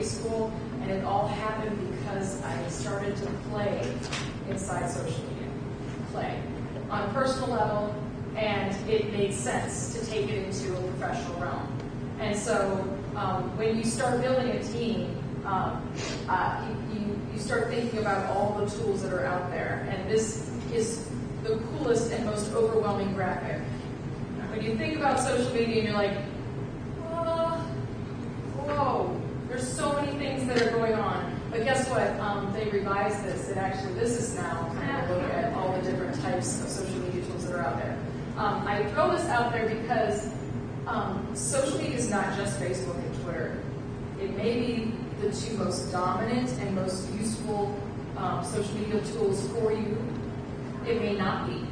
school, and it all happened because I started to play inside social media. Play. On a personal level, and it made sense to take it into a professional realm. And so when you start building a team, you start thinking about all the tools that are out there. And this is the coolest and most overwhelming graphic. When you think about social media and you're like, whoa, there's so many things that are going on. But guess what? They revised this. This is now kind of a look at all the different types of social media tools that are out there. I throw this out there because social media is not just Facebook and Twitter. It may be the two most dominant and most useful social media tools for you. It may not be.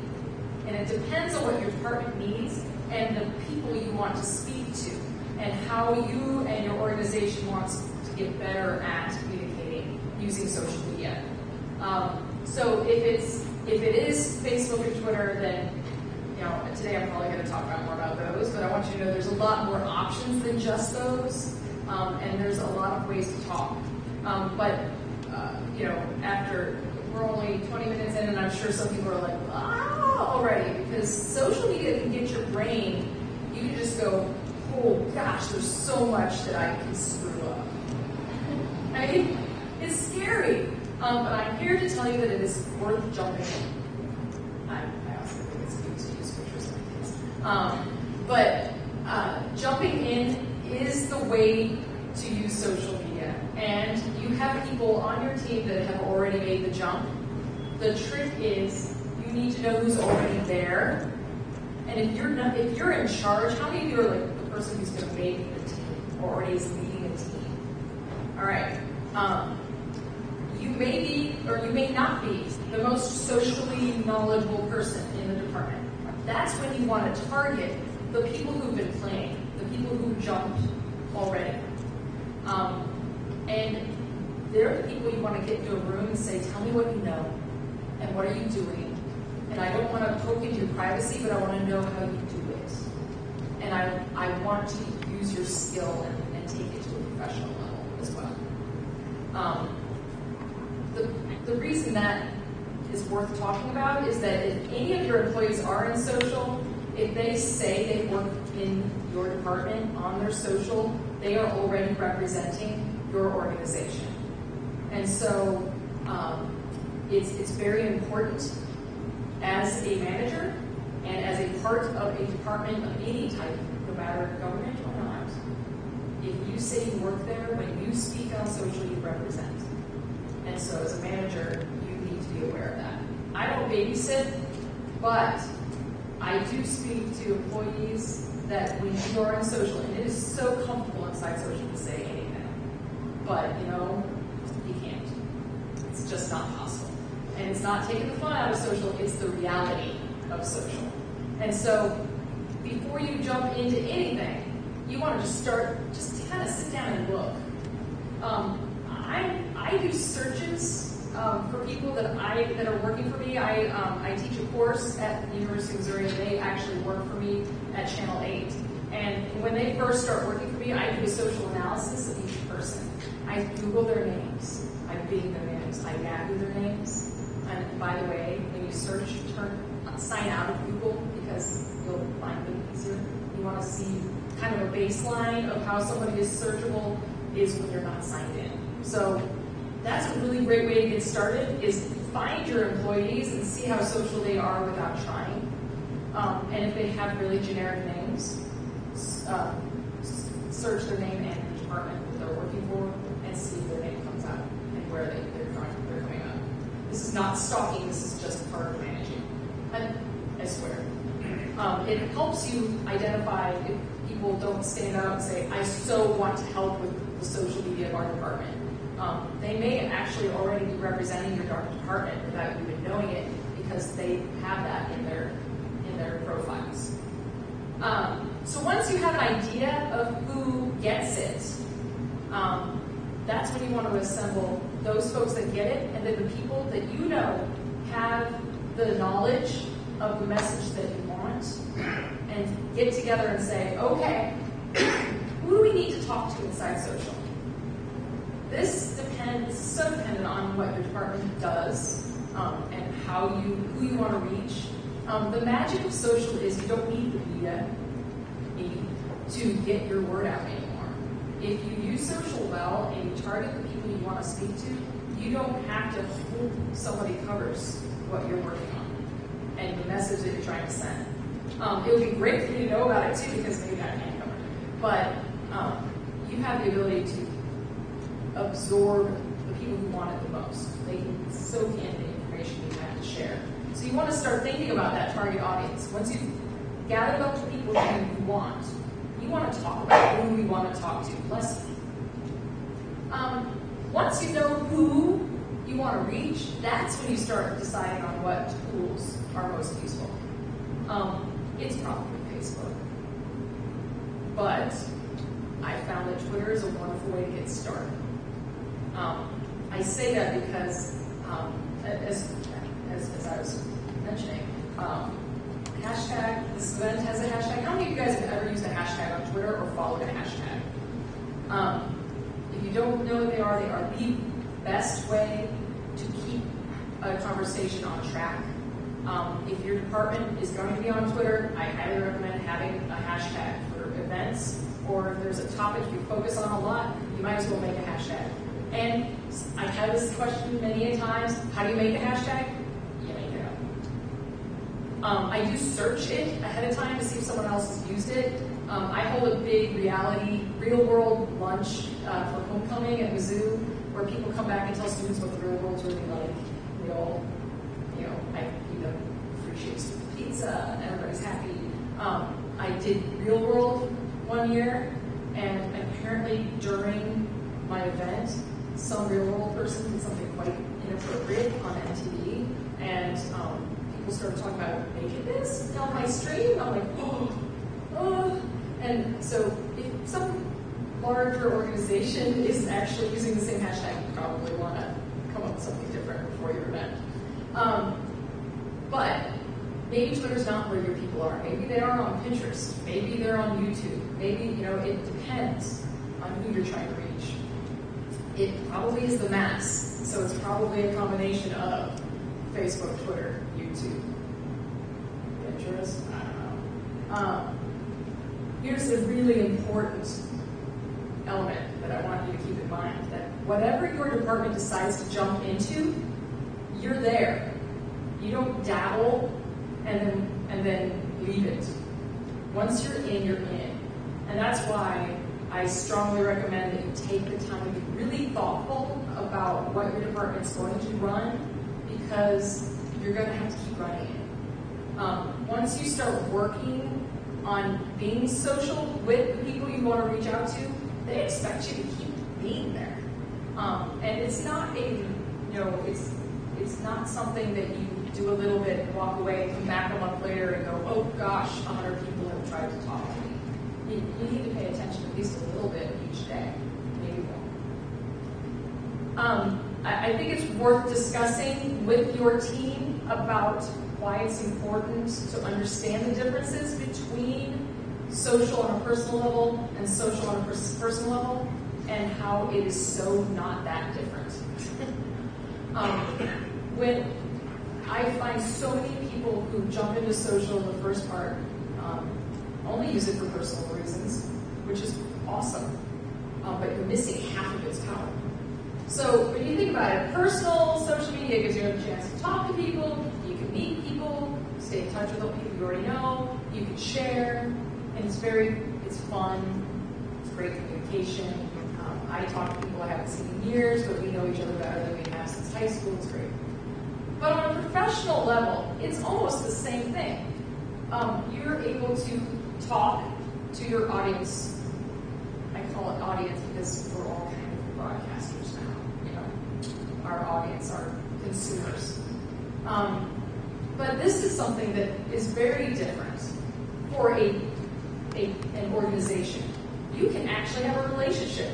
And it depends on what your department needs and the people you want to speak to and how you and your organization wants to get better at communicating using social media. So if it is Facebook and Twitter, then today I'm probably going to talk more about those, but I want you to know there's a lot more options than just those, and there's a lot of ways to talk. After we're only 20 minutes in, and I'm sure some people are like, already, because social media can get your brain, you can just go, oh gosh, there's so much that I can screw up. I mean, it's scary, but I'm here to tell you that it is worth jumping in. I also think it's cute to use pictures like this. But jumping in is the way to use social media. And you have people on your team that have already made the jump. The trick is you need to know who's already there. And if you're in charge, how many of you are like the person who's going to make the team or already is leading a team? All right. You may be or you may not be the most socially knowledgeable person in the department. That's when you want to target the people who've been playing, the people who jumped already. And they're the people you want to get into a room and say, tell me what you know, and what are you doing? And I don't want to poke into your privacy, but I want to know how you do it. And I want to use your skill and take it to a professional level as well. The reason that is worth talking about is that if any of your employees are in social, if they say they work in your department on their social, they are already representing your organization. And so it's very important as a manager and as a part of a department of any type, no matter government or not. If you say you work there, when you speak on social, you represent. And so as a manager, you need to be aware of that. I don't babysit, but I do speak to employees that when you are on social, and it is so comfortable inside social to say anything. But, you can't. It's just not possible. And it's not taking the fun out of social, it's the reality of social. And so, before you jump into anything, you want to just kind of sit down and look. I do searches for people that are working for me. I teach a course at the University of Missouri, and they actually work for me at Channel 8. And when they first start working for me, I do a social analysis of each person. I Google their names. I Bing their names. I Yahoo their names. And by the way, when you search, sign out of Google because you'll find them easier. You want to see kind of a baseline of how somebody is searchable is when you're not signed in. So that's a really great way to get started, is find your employees and see how social they are without trying. And if they have really generic names, search their name and the department that they're working for and see if their name comes up and where they're coming up. This is not stalking, this is just part of managing. I swear. It helps you identify if people don't stand out and say, I so want to help with the social media of our department. They may actually already be representing your department without you even knowing it because they have that in their profiles. So once you have an idea of who gets it, that's when you want to assemble those folks that get it, and then the people that you know have the knowledge of the message that you want, and get together and say, okay, who do we need to talk to inside social? this is so dependent on what your department does and who you want to reach. The magic of social is you don't need the media to get your word out anymore. If you use social well and you target the people you want to speak to, you don't have to hope somebody covers what you're working on and the message that you're trying to send. It would be great for you to know about it too, because maybe I can't cover it. But you have the ability to absorb the people who want it the most. They can soak in the information you have to share. So you want to start thinking about that target audience. Once you've gathered up the people who you want to talk about who you want to talk to. Once you know who you want to reach, that's when you start deciding on what tools are most useful. It's probably Facebook. But I found that Twitter is a wonderful way to get started. I say that because, as I was mentioning, hashtag, this event has a hashtag. How many of you guys have ever used a hashtag on Twitter or followed a hashtag? If you don't know what they are the best way to keep a conversation on track. If your department is going to be on Twitter, I highly recommend having a hashtag for events, or if there's a topic you focus on a lot, you might as well make a hashtag. And I've had this question many a times, how do you make a hashtag? You make it up. I do search it ahead of time to see if someone else has used it. I hold a big real-world lunch for homecoming at Mizzou, where people come back and tell students what the real world's really like. We all, I feed them free shakes with pizza, and everybody's happy. I did real world one year, and apparently during my event, some real world person did something quite inappropriate on MTV, and people started talking about nakedness on my stream. I'm like, oh. And so if some larger organization is actually using the same hashtag, you probably want to come up with something different before your event. But maybe Twitter's not where your people are. Maybe they are on Pinterest. Maybe they're on YouTube. Maybe, it depends on who you're trying to reach. It probably is the mass. So it's probably a combination of Facebook, Twitter, YouTube, Pinterest, I don't know. Here's a really important element that I want you to keep in mind, that whatever your department decides to jump into, you're there. You don't dabble and then leave it. Once you're in, you're in. And that's why I strongly recommend that you take the time to be really thoughtful about what your department's going to run, because you're going to have to keep running it. Once you start working on being social with the people you want to reach out to, they expect you to keep being there. And it's not it's not something that you do a little bit and walk away and come back a month later and go, oh gosh, 100 people have tried to talk to me. You need to pay attention at least a little bit each day, maybe more. I think it's worth discussing with your team about why it's important to understand the differences between social on a personal level and social on a personal level, and how it is so not that different. When I find so many people who jump into social in the first part only use it for personal reasons, which is awesome, but you're missing half of its power. So when you think about it, personal social media gives you a chance to talk to people, you can meet people, stay in touch with the people you already know, you can share, and it's fun, it's great communication. I talk to people I haven't seen in years, but we know each other better than we have since high school, it's great. But on a professional level, it's almost the same thing. You're able to talk to your audience. I call it audience because we're all kind of broadcasters now. Our audience, our consumers. But this is something that is very different for an organization. You can actually have a relationship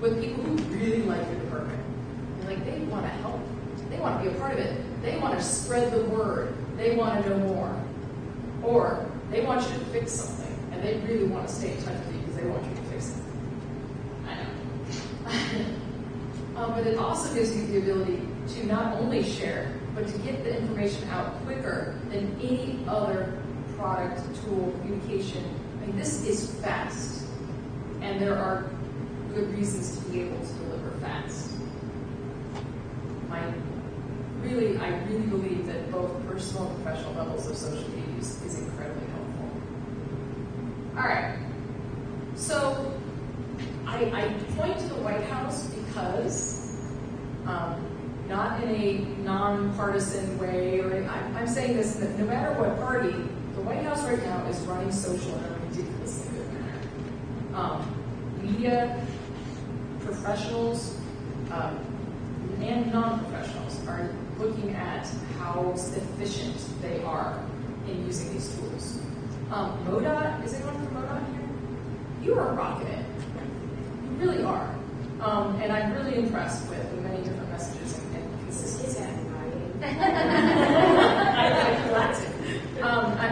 with people who really like your department. And they want to help. They want to be a part of it. They want to spread the word. They want to know more. Or they want you to fix something, and they really want to stay in touch with you because they want you to fix it. I know. but it also gives you the ability to not only share, but to get the information out quicker than any other product, tool, communication. I mean, this is fast, and there are good reasons to be able to deliver fast. I really believe that both personal and professional levels of social media use is incredibly helpful. All right, so I point to the White House because, not in a nonpartisan way, or I'm saying this that no matter what party, the White House right now is running social in a ridiculously good manner. Media professionals and non-professionals are looking at how efficient they are in using these tools. MoDOT, is anyone from MoDOT here? You are rocking it. You really are. And I'm really impressed with the many different messages and consistency.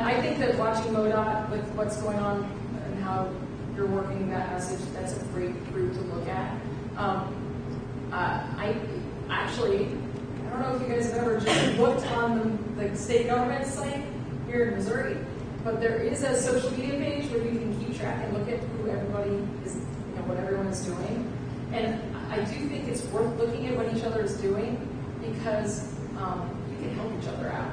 I think that watching MoDOT with what's going on and how you're working that message, that's a great group to look at. I don't know if you guys have ever just looked on the state government site here in Missouri, but there is a social media page where you can keep track and look at who everybody is, what everyone is doing. And I do think it's worth looking at what each other is doing because you can help each other out.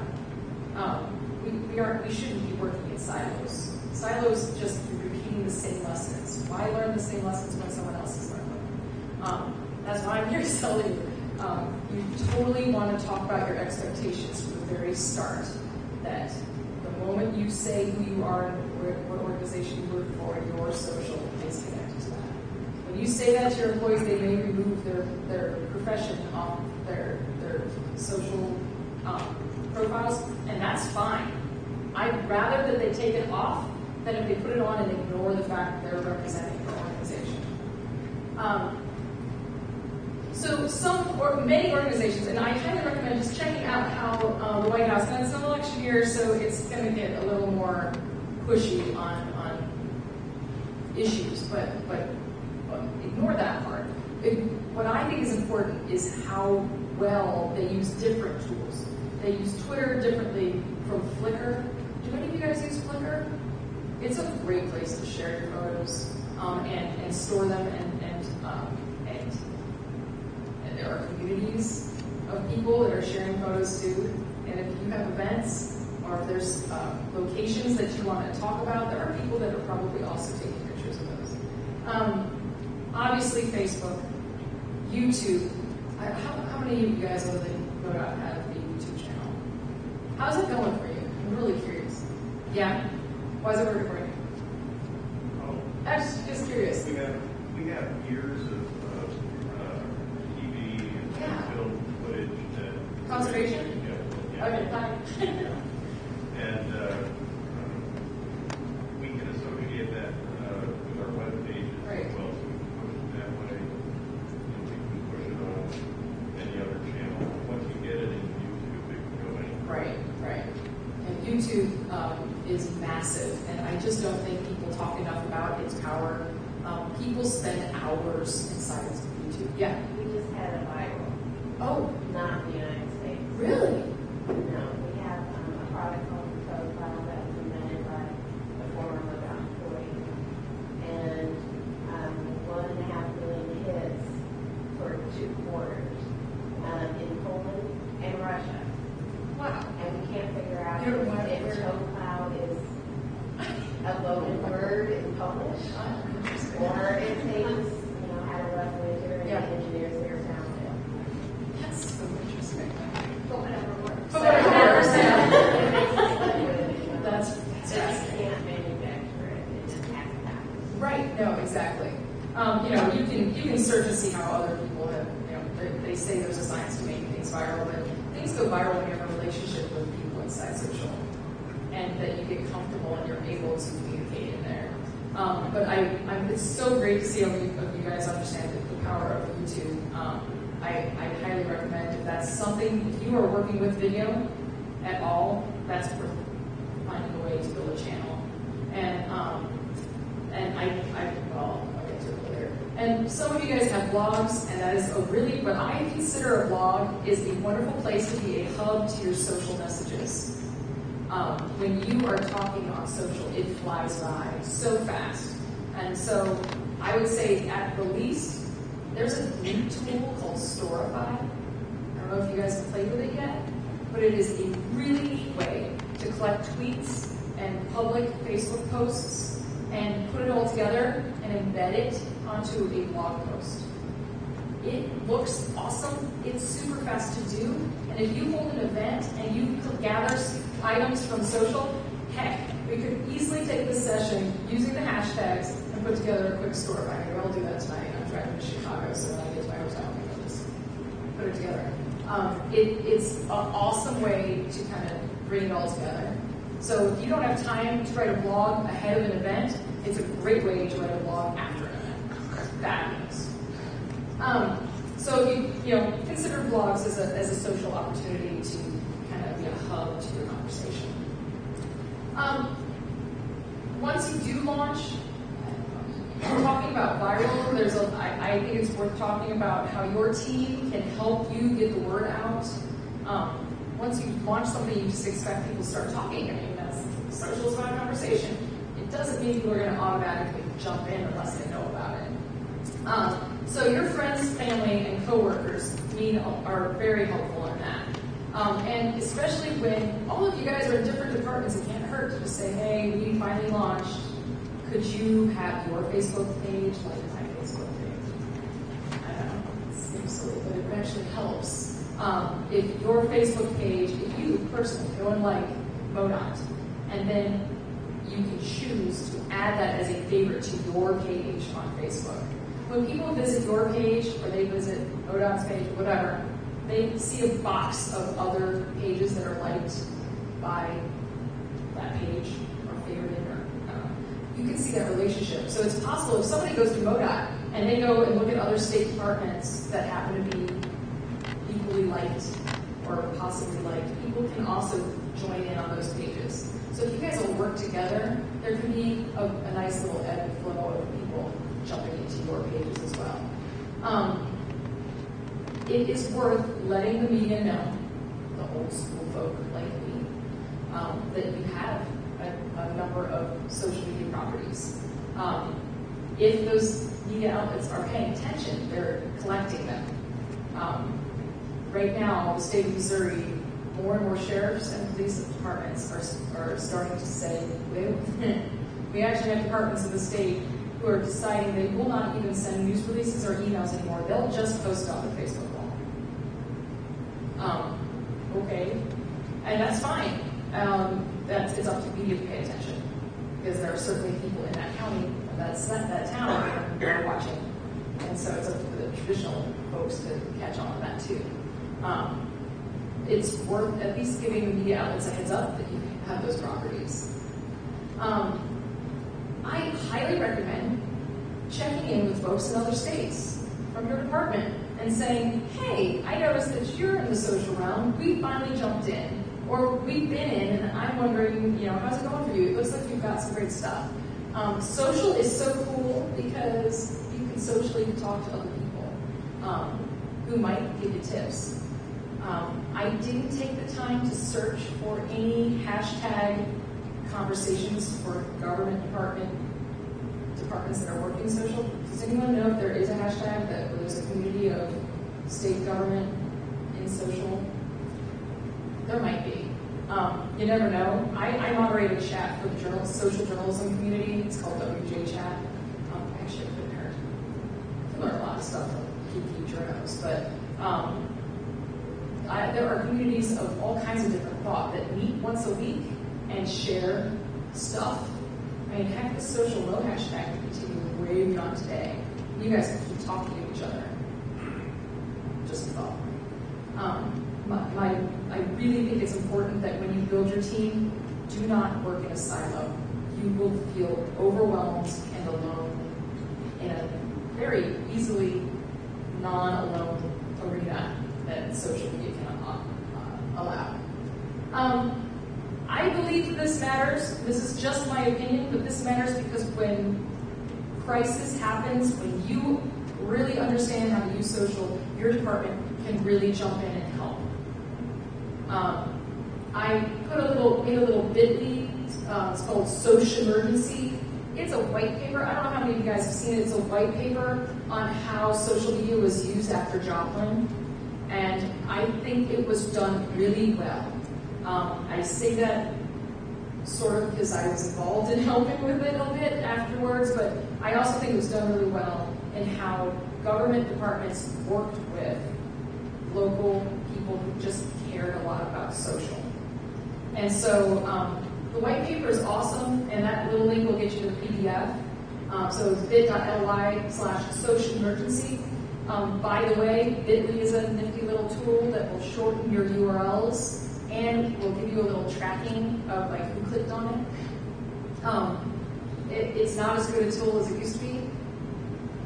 We shouldn't be working in silos. Silos just repeating the same lessons. Why learn the same lessons when someone else has learned them? That's why I'm here to tell you. You totally want to talk about your expectations from the very start. That the moment you say who you are and what organization you work for, your social is connected to that. When you say that to your employees, they may remove their profession off their social profiles, and that's fine. I'd rather that they take it off than if they put it on and ignore the fact that they're representing your organization. Many organizations, and I highly recommend just checking out how the White House, and it's an election year, so it's going to get a little more pushy on issues, but ignore that part. What I think is important is how well they use different tools. They use Twitter differently from Flickr. Do any of you guys use Flickr? It's a great place to share your photos and store them, and there are communities of people that are sharing photos too. And if you have events or if there's locations that you want to talk about, there are people that are probably also taking pictures of those. Obviously, Facebook, YouTube. How many of you guys other than MoDOT have a YouTube channel? How's it going for you? I'm really curious. Yeah? Why is it working for you? I'm just curious. We have years of TV and film footage that conservation. Yeah. Okay, fine. And we can associate that with our web pages right. as well, so we can push it that way, and we can push it on any other channel. Once you get it in YouTube, it can go anywhere. Right. And YouTube is massive, and I just don't think people talk enough about its power. People spend hours inside of YouTube. Yeah. We just had a viral. Oh. Not in the United States. Really? No. We have a product called Repurpose that was invented by the former MoDOT employee. And 1.5 million hits for 2 quarters in Poland and Russia. Wow. And we can't figure out if cloud is a loaded word in Polish, or if they just, had a rough winter and the engineers there found it. That's so interesting. But whatever works. But whatever works, yeah. That's So you can't manufacture it, it just has to happen. right. No, exactly. You can search and see how other people have, they say there's a science to making things viral, but things go viral when you have a relationship with people inside social, and that you get comfortable and you're able to communicate in there. But it's so great to see how you guys understand the power of YouTube. I highly recommend if that's something, if you are working with video at all, that's worth finding a way to build a channel. And I'll get to it later. And some of you guys have blogs, and that is what I consider a blog is a wonderful place to be a hub to your social messages. When you are talking on social, it flies by so fast. And so I would say at the least, there's a new tool called Storify. I don't know if you guys have played with it yet, but it is a really neat way to collect tweets and public Facebook posts and put it all together and embed it onto a blog post. It looks awesome. It's super fast to do. And if you hold an event and you gather items from social, heck, we could easily take this session using the hashtags and put together a quick story. Maybe I'll do that tonight. I'm driving to Chicago, so when I get to my hotel, I'll just put it together. It's an awesome way to kind of bring it all together. So if you don't have time to write a blog ahead of an event, it's a great way to write a blog after an event. Fabulous. So you consider blogs as a social opportunity to kind of be a hub to your conversation. Once you do launch, we're talking about viral. I think it's worth talking about how your team can help you get the word out. Once you launch something, you just expect people to start talking. I mean, that's social's about conversation. It doesn't mean people are going to automatically jump in unless they know about it. So your friends, family, and coworkers are very helpful in that. And especially when all of you guys are in different departments, it can't hurt to just say, hey, we finally launched. Could you have your Facebook page like my Facebook page? I don't know, it seems silly, but it actually helps. If your Facebook page, if you personally go and like MoDOT, and then you can choose to add that as a favorite to your page on Facebook. When people visit your page, or they visit MoDOT's page, or whatever, they see a box of other pages that are liked by that page, or favorited, or I don't know. You can see that relationship. So it's possible if somebody goes to MoDOT, and they go and look at other state departments that happen to be equally liked, or possibly liked, people can also join in on those pages. So if you guys all work together, there can be a nice little ebb and flow of people jumping into your pages as well. It is worth letting the media know, the old school folk like me, that you have a number of social media properties. If those media outlets are paying attention, they're collecting them. Right now, the state of Missouri, more and more sheriffs and police departments are starting to say, we actually have departments in the state who are deciding they will not even send news releases or emails anymore. They'll just post on the Facebook wall. Okay, and that's fine. It's up to media to pay attention, because there are certainly people in that county, that town, that are watching, and so it's up to the traditional folks to catch on to that too. It's worth at least giving the media outlets a heads up that you have those properties. I highly recommend checking in with folks in other states from your department and saying, hey, I noticed that you're in the social realm. We finally jumped in, or we've been in, and I'm wondering, how's it going for you? It looks like you've got some great stuff. Social is so cool because you can socially talk to other people who might give you tips. I didn't take the time to search for any hashtag conversations for government departments that are working social. Does anyone know if there is a hashtag where there's a community of state government in social? There might be. You never know. I moderate a chat for the social journalism community. It's called WJ Chat. Actually, it couldn't hurt. You can learn a lot of stuff from keep journals, but there are communities of all kinds of different thought that meet once a week and share stuff. I mean, heck, the social no hashtag can continue way beyond today. You guys can keep talking to each other. Just a thought. I really think it's important that when you build your team, do not work in a silo. You will feel overwhelmed and alone in a very easily non-alone arena that social media can allow. I believe that this matters. This is just my opinion, but this matters because when crisis happens, when you really understand how to use social, your department can really jump in and help. I made a little bit.ly, it's called Social Emergency. It's a white paper. I don't know how many of you guys have seen it. It's a white paper on how social media was used after Joplin. And I think it was done really well. I say that sort of because I was involved in helping with it a bit afterwards, but I also think it was done really well in how government departments worked with local people who just cared a lot about social. And so the white paper is awesome, and that little link will get you to the PDF. So it's bit.ly/social emergency. By the way, bit.ly is a nifty little tool that will shorten your URLs and will give you a little tracking of like who clicked on it. It's not as good a tool as it used to be,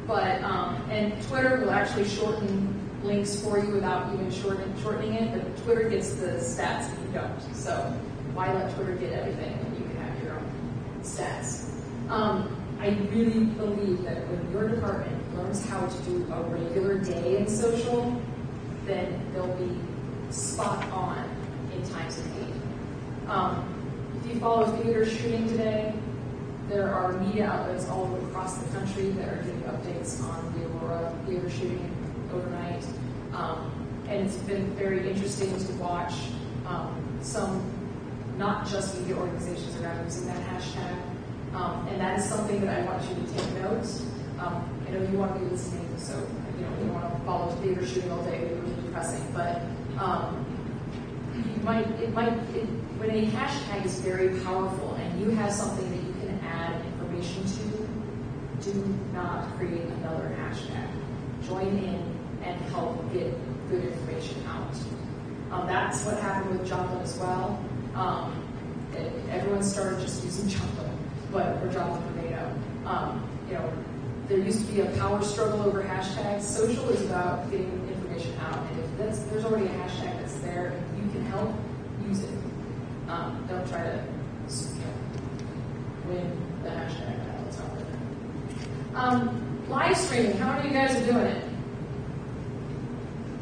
but and Twitter will actually shorten links for you without even shortening it, but Twitter gets the stats and you don't. So why let Twitter get everything when you can have your own stats? I really believe that when your department learns how to do a regular day in social, then they'll be spot on in times of need. If you follow theater shooting today, there are media outlets all across the country that are giving updates on the Aurora theater shooting overnight. And it's been very interesting to watch some, not just media organizations around using that hashtag. And that is something that I want you to take notes. I know you want to be listening, so you don't want to follow theater shooting all day, it would be really depressing, but when a hashtag is very powerful and you have something that you can add information to, do not create another hashtag. Join in and help get good information out. That's what happened with Joplin as well. Everyone started just using Joplin, but we're Joplin Tornado. There used to be a power struggle over hashtags. Social is about getting information out, and if there's already a hashtag that's there and you can help, use it. Don't try to win the hashtag battle. It's not worth it. Live streaming. How many of you guys are doing it?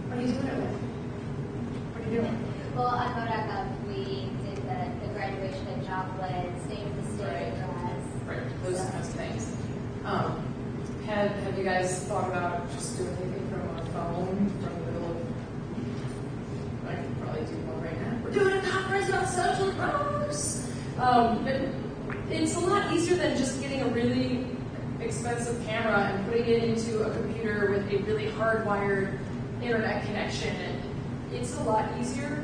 What are you doing it with? What are you doing? Well, at Modac, we did the graduation at Joplin, stayed with the state dress. Right, those kinds of things. Have you guys thought about just doing anything from a phone from the middle of, I could probably do one right now. We're doing a conference on social gross. It's a lot easier than just getting a really expensive camera and putting it into a computer with a really hardwired internet connection. And it's a lot easier.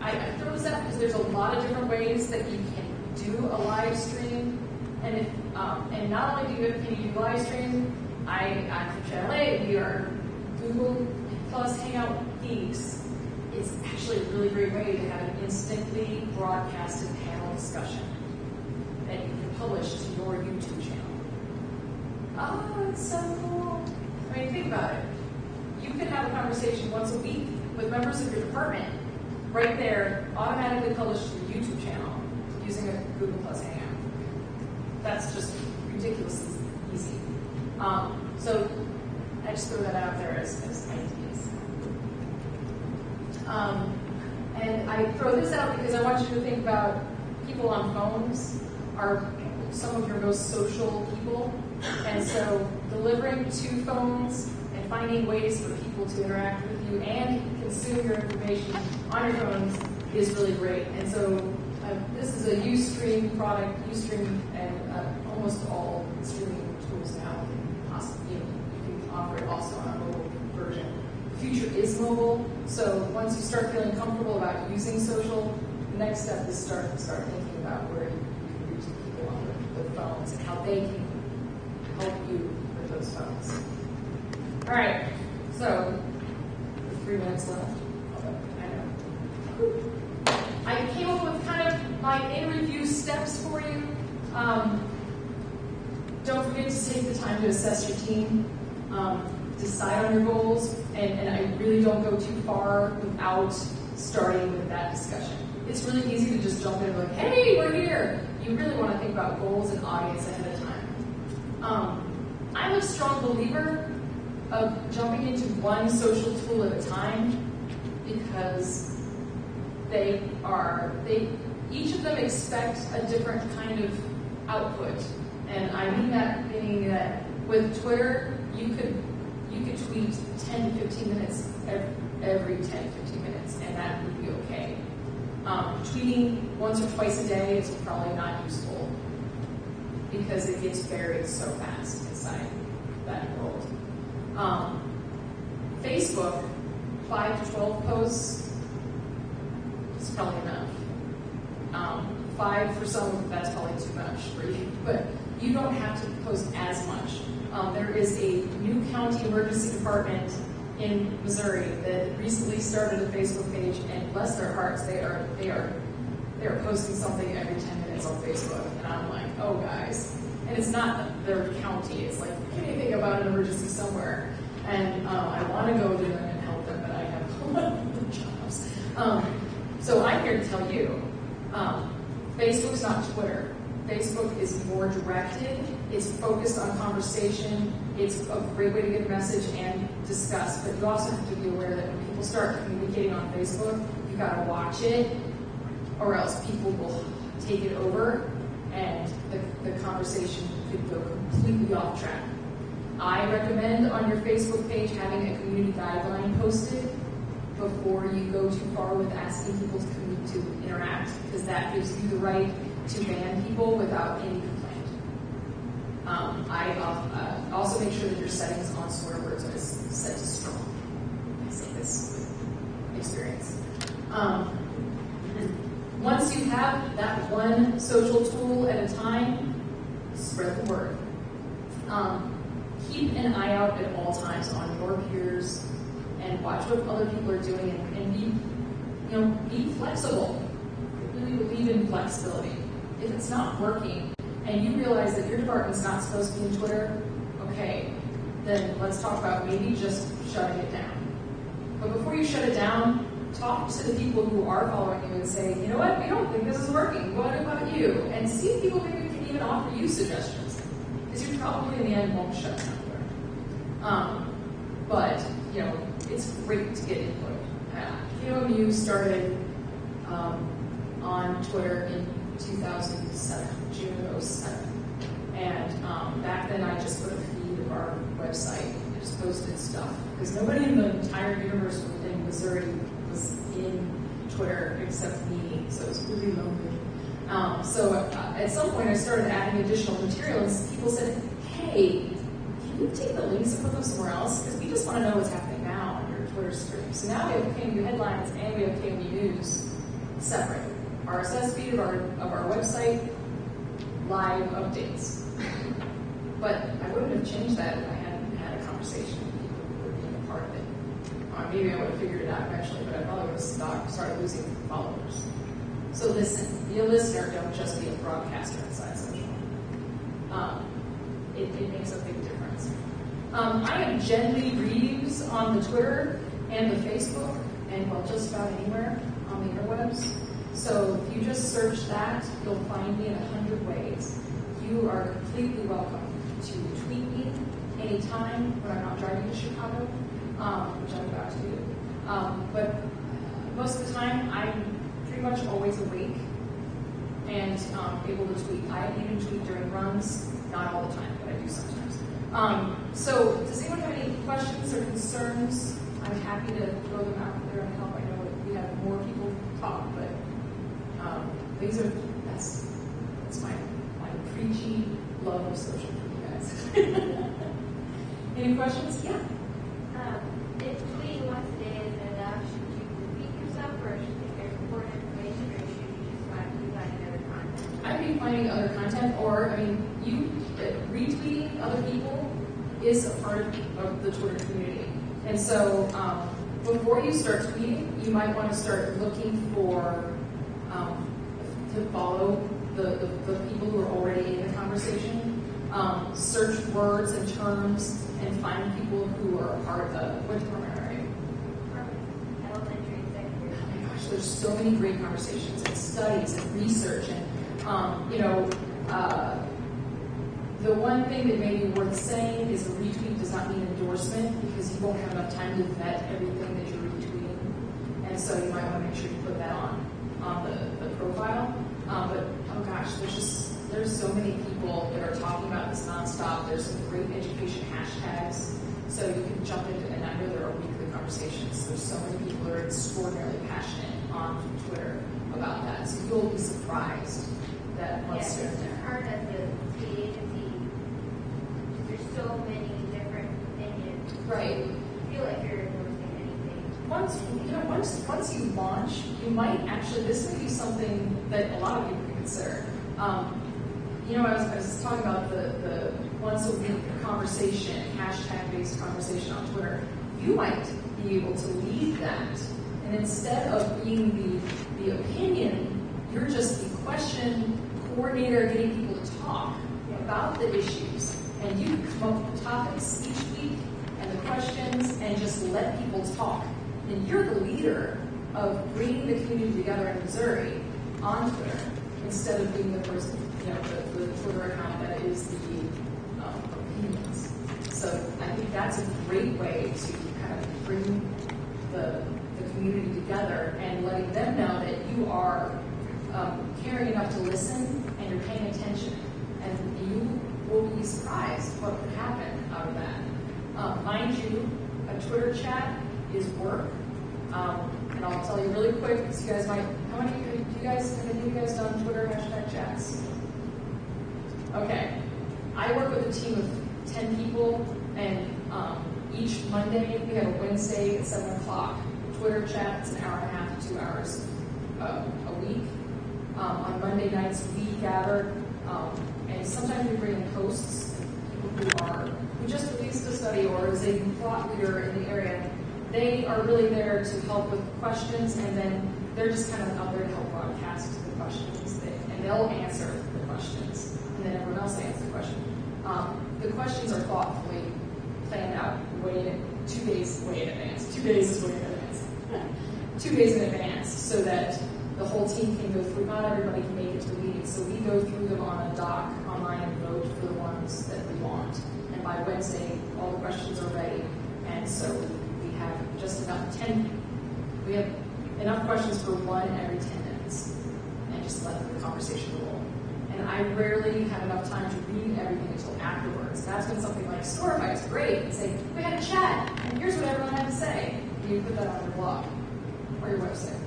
I throw this out because there's a lot of different ways that you can do a live stream. And not only can you do live stream, I'm from Channel 8, we are Google Plus Hangout geeks. It's actually a really great way to have an instantly broadcasted panel discussion that you can publish to your YouTube channel. Oh, it's so cool. I mean, think about it. You can have a conversation once a week with members of your department right there, automatically published to your YouTube channel using a Google Plus Hangout. That's just ridiculously easy. So I just throw that out there as ideas. And I throw this out because I want you to think about people on phones are some of your most social people. And so delivering to phones and finding ways for people to interact with you and consume your information on your phones is really great. And so this is a Ustream product, Ustream, and almost all streaming tools now you can offer it also on a mobile version. The future is mobile, so once you start feeling comfortable about using social, the next step is start thinking about where you can reach people on the phones and how they can help you with those phones. All right, so with 3 minutes left, I know. I came up with kind of my in-review steps for you. Don't forget to take the time to assess your team, decide on your goals, and I really don't go too far without starting with that discussion. It's really easy to just jump in and be like, hey, we're here. You really want to think about goals and audience ahead of time. I'm a strong believer of jumping into one social tool at a time because each of them expect a different kind of output. And I mean that meaning that with Twitter, you could tweet 10 to 15 minutes every 10 to 15 minutes, and that would be okay. Tweeting once or twice a day is probably not useful because it gets buried so fast inside that world. Facebook, 5 to 12 posts is probably enough. 5 for some, that's probably too much for you, but you don't have to post as much. There is a new county emergency department in Missouri that recently started a Facebook page, and bless their hearts, they are posting something every 10 minutes on Facebook, and I'm like, oh guys. And it's not their county, it's like, can you think about an emergency somewhere? And I want to go to them and help them, but I have a lot of other jobs. So I'm here to tell you, Facebook's not Twitter. Facebook is more directed, it's focused on conversation, it's a great way to get a message and discuss, but you also have to be aware that when people start communicating on Facebook, you gotta watch it, or else people will take it over, and the conversation could go completely off track. I recommend on your Facebook page having a community guideline posted before you go too far with asking people to interact, because that gives you the right to ban people without any complaint. I also make sure that your settings on swear words are set to strong. I say this with experience. Once you have that one social tool at a time, spread the word. Keep an eye out at all times on your peers and watch what other people are doing and be flexible. I really believe in flexibility. If it's not working and you realize that your department's not supposed to be in Twitter, okay, then let's talk about maybe just shutting it down. But before you shut it down, talk to the people who are following you and say, you know what, we don't think this is working. What about you? And see if people maybe can even offer you suggestions. Because you probably in the end won't shut down Twitter. But, it's great to get input. KOMU started on Twitter in 2007, June of 2007. And back then I just put a feed of our website and just posted stuff. Because nobody in the entire universe in Missouri was in Twitter except me, so it was really lonely. So at some point I started adding additional material and people said, hey, can you take the links and put them somewhere else? Because we just want to know what's happening now on your Twitter stream. So now we have KMU headlines and we have KMU news separate. RSS feed of our website, live updates. But I wouldn't have changed that if I hadn't had a conversation with people who were being a part of it. Maybe I would have figured it out eventually, but I probably would have started losing followers. So listen, be a listener, don't just be a broadcaster inside social. It makes a big difference. I am Jenny Reeves on the Twitter and the Facebook, and just about anywhere on the interwebs. So if you just search that, you'll find me in 100 ways. You are completely welcome to tweet me anytime when I'm not driving to Chicago, which I'm about to do. But most of the time, I'm pretty much always awake and able to tweet. I even tweet during runs, not all the time, but I do sometimes. So does anyone have any questions or concerns? I'm happy to throw them out there and help. I know we have more people talk, but that's my preachy love of social for you guys. Any questions? Yeah. If tweeting once a day is enough, should you repeat yourself, or if there's important information, or should you just be finding other content? I'd be finding other content, or retweeting other people is a part of the Twitter community. And so before you start tweeting, you might want to start looking for to follow the people who are already in the conversation. Search words and terms and find people who are a part of what department are you? Elementary, secondary. Oh my gosh, there's so many great conversations and studies and research and The one thing that may be worth saying is a retweet does not mean endorsement, because you won't have enough time to vet everything that you're retweeting. And so you might want to make sure you put that on the profile. But oh gosh, there's so many people that are talking about this nonstop. There's some great education hashtags, so you can jump into, and I know there are weekly conversations. There's so many people that are extraordinarily passionate on Twitter about that. So you'll be surprised that once Yes, you're it's there. hard as a state agency. There's so many different opinions. Right. You feel like you're endorsing anything. Once you launch, you might actually, this may be something that a lot of people can consider. I was talking about the once a week conversation, hashtag-based conversation on Twitter. You might be able to lead that, and instead of being the opinion, you're just the question coordinator, getting people to talk about the issues, and you can come up with topics each week and the questions, and just let people talk. And you're the leader of bringing the community together in Missouri on Twitter, instead of being the person, the Twitter account that is the opinions. So I think that's a great way to kind of bring the community together and letting them know that you are caring enough to listen and you're paying attention. And you will be surprised what could happen out of that. Mind you, a Twitter chat is work. And I'll tell you really quick, because you guys might, how many of you guys done Twitter hashtag chats? Okay. I work with a team of 10 people, and each Monday, we have a Wednesday at 7 o'clock Twitter chat. It's an hour and a half to 2 hours a week. On Monday nights, we gather, and sometimes we bring in hosts, people who just released a study or is a thought leader in the area. They are really there to help with questions, and then they're just kind of out there to help broadcast the questions, and they'll answer the questions, and then everyone else answers the question. The questions are thoughtfully planned out 2 days way in advance. 2 days is way in advance. 2 days in advance, so that the whole team can go through. Not everybody can make it to the meeting, so we go through them on a doc online and vote for the ones that we want. And by Wednesday, all the questions are ready, and so we have just enough we have enough questions for one every 10 minutes, and just let the conversation roll. And I rarely have enough time to read everything until afterwards. That's when something like Storify is great, and say, we had a chat, and here's what everyone had to say. And you put that on your blog or your website.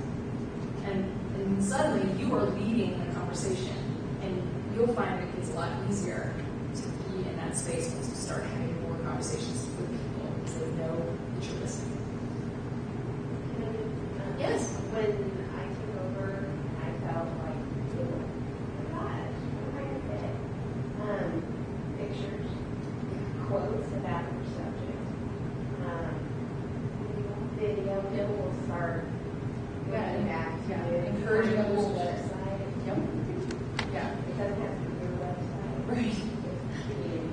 And suddenly you are leading the conversation, and you'll find it gets a lot easier to be in that space once you start having more conversations with people, because they know that you're listening. Yes. When I took over, I felt like, oh my gosh, what am I going to say? Pictures, quotes about your subject, video, then we'll start going back to encouraging your others to share. website. Yep. Yeah. It doesn't have to be your website. Right. It's community.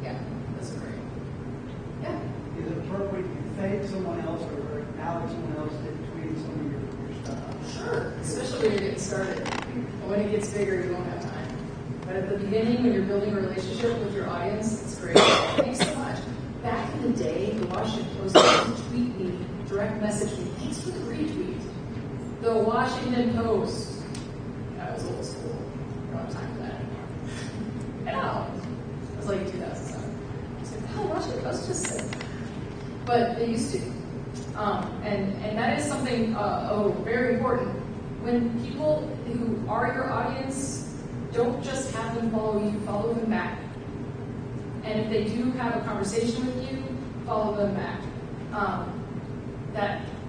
Yeah. That's great. Yeah. Is it appropriate to thank someone else or acknowledge someone else that tweeted some of your stuff? Sure. Especially when you're getting started. And when it gets bigger, you won't have time. But at the beginning, when you're building a relationship with your audience, it's great. Thanks so much. Back in the day, the Washington Post used to tweet me, direct message me, thanks for the retweet. The Washington Post. That was old school. I don't have time for that anymore. No. It was like 2007. I was like, oh, Washington Post just said. But they used to. And that is something, very important. When people who are your audience, don't just have them follow you, follow them back. And if they do have a conversation with you, follow them back.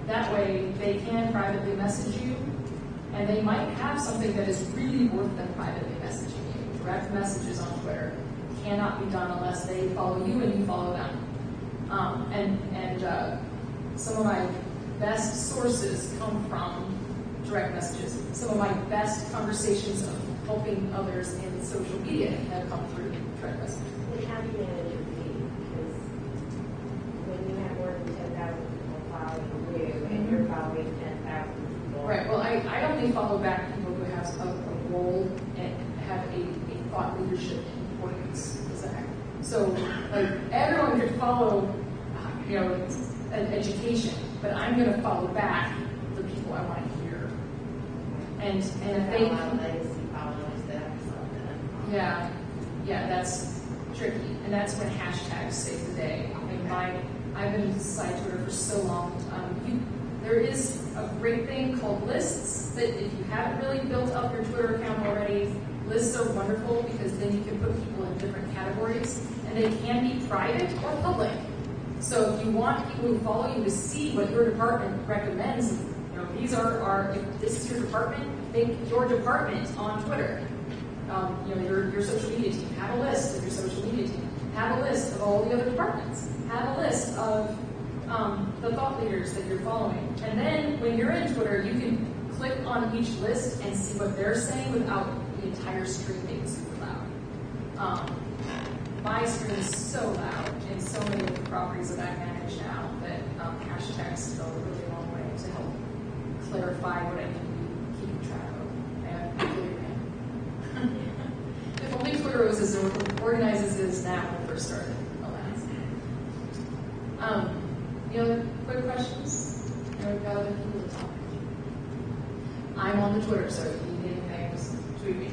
That way they can privately message you, and they might have something that is really worth them privately messaging you. Direct messages on Twitter cannot be done unless they follow you and you follow them. Some of my best sources come from direct messages. Some of my best conversations of helping others in social media have come through direct messages. And how do you manage your feed? Because when you have more than 10,000 people following you, and you're following 10,000 people. Right. Well, I only follow back people who have a role and have a thought leadership in important an education, but I'm going to follow back the people I want to hear. And if they, a lot of legacy followers that I saw that. yeah, that's tricky, and that's when hashtags save the day. I've been side Twitter for so long. There is a great thing called lists that if you haven't really built up your Twitter account already, lists are wonderful because then you can put people in different categories, and they can be private or public. So if you want people who follow you to see what your department recommends, these are if this is your department, think your department on Twitter. Your social media team, have a list of your social media team, have a list of all the other departments, have a list of the thought leaders that you're following. And then when you're in Twitter, you can click on each list and see what they're saying without the entire stream being super loud. My stream is so loud in so many of the properties that I manage now that hashtags go a really long way to help clarify what I need to keep track of. And I really am. If only Twitter was as organized as it is now when it first started. Any other quick questions? We've got other people to talk. I'm on the Twitter, so if you need anything, just tweet me.